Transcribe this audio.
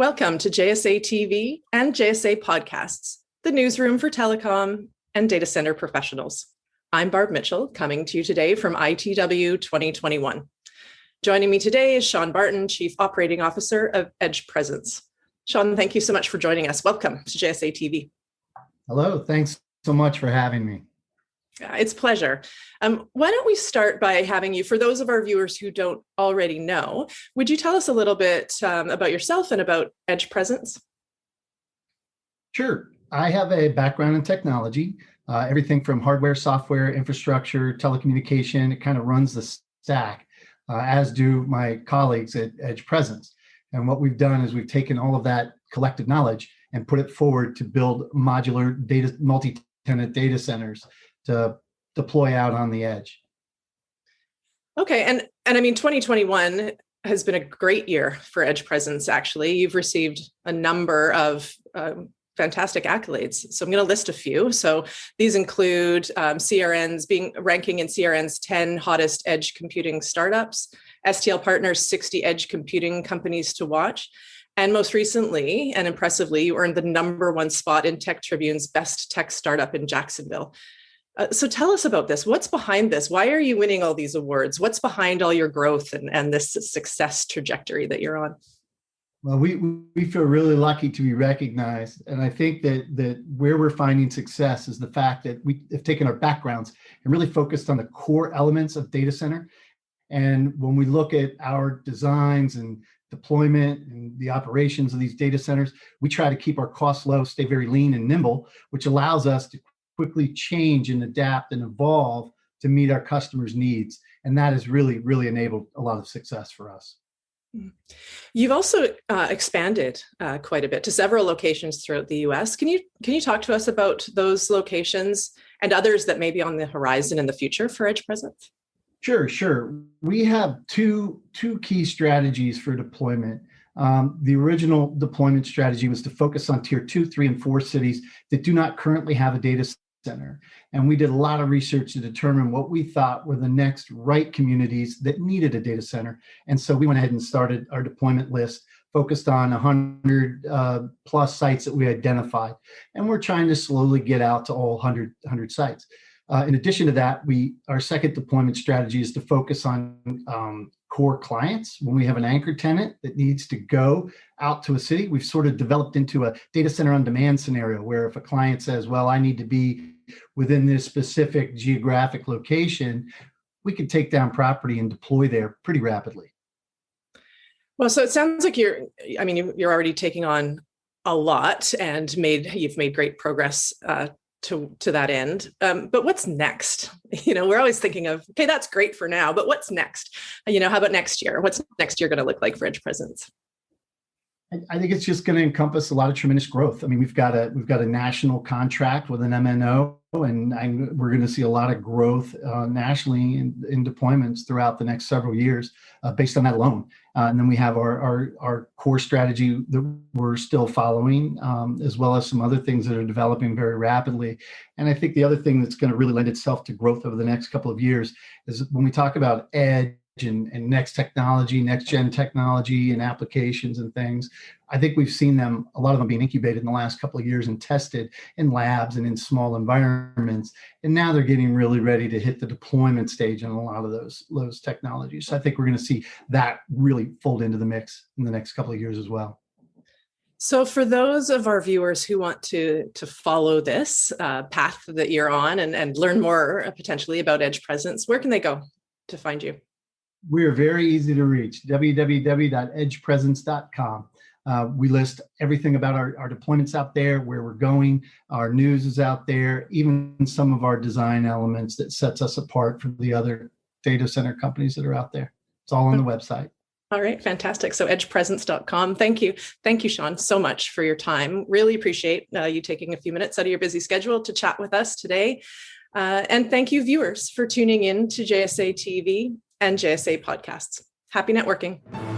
Welcome to JSA TV and JSA Podcasts, the newsroom for telecom and data center professionals. I'm Barb Mitchell, coming to you today from ITW 2021. Joining me today is Sean Barton, Chief Operating Officer of EdgePresence. Sean, thank you so much for joining us. Welcome to JSA TV. Hello, thanks so much for having me. It's a pleasure. Why don't we start by having you, for those of our viewers who don't already know, would you tell us a little bit about yourself and about EdgePresence? Sure. I have a background in technology, everything from hardware, software, infrastructure, telecommunication. It kind of runs the stack, as do my colleagues at EdgePresence. And what we've done is we've taken all of that collective knowledge and put it forward to build modular multi-tenant data centers to deploy out on the edge. Okay, and I mean, 2021 has been a great year for EdgePresence, actually. You've received a number of fantastic accolades. So I'm going to list a few. So these include ranking in CRN's 10 hottest edge computing startups, STL Partners 60 edge computing companies to watch. And most recently and impressively, you earned the #1 spot in Tech Tribune's best tech startup in Jacksonville. So tell us about this. What's behind this? Why are you winning all these awards? What's behind all your growth and this success trajectory that you're on? Well, we feel really lucky to be recognized. And I think that where we're finding success is the fact that we have taken our backgrounds and really focused on the core elements of data center. And when we look at our designs and deployment and the operations of these data centers, we try to keep our costs low, stay very lean and nimble, which allows us to quickly change and adapt and evolve to meet our customers' needs. And that has really, really enabled a lot of success for us. You've also expanded quite a bit to several locations throughout the US. Can you talk to us about those locations and others that may be on the horizon in the future for EdgePresence? Sure. We have two key strategies for deployment. The original deployment strategy was to focus on tier 2, 3, and 4 cities that do not currently have a data center. And we did a lot of research to determine what we thought were the next right communities that needed a data center. And so we went ahead and started our deployment list, focused on 100 plus sites that we identified. And we're trying to slowly get out to all 100 sites. In addition to that, our second deployment strategy is to focus on core clients. When we have an anchor tenant that needs to go out to a city, we've sort of developed into a data center on demand scenario where if a client says, well, I need to be within this specific geographic location, we can take down property and deploy there pretty rapidly. Well, so it sounds like you're already taking on a lot and you've made great progress to that end. But what's next? We're always thinking of, okay, that's great for now, but what's next? How about next year? What's next year going to look like for EdgePresence? I think it's just going to encompass a lot of tremendous growth. I mean, we've got a national contract with an MNO, and we're going to see a lot of growth nationally in deployments throughout the next several years based on that alone. And then we have our core strategy that we're still following, as well as some other things that are developing very rapidly. And I think the other thing that's going to really lend itself to growth over the next couple of years is when we talk about edge and next gen technology and applications and things. I think we've seen a lot of them being incubated in the last couple of years and tested in labs and in small environments. And now they're getting really ready to hit the deployment stage in a lot of those technologies. So I think we're going to see that really fold into the mix in the next couple of years as well. So for those of our viewers who want to follow this path that you're on and learn more potentially about EdgePresence, where can they go to find you? We are very easy to reach, www.edgepresence.com. We list everything about our deployments out there, where we're going. Our news is out there, even some of our design elements that sets us apart from the other data center companies that are out there. It's all on the website. All right, fantastic. So edgepresence.com. Thank you, Sean, so much for your time. Really appreciate you taking a few minutes out of your busy schedule to chat with us today. And thank you, viewers, for tuning in to JSA TV and JSA Podcasts. Happy networking.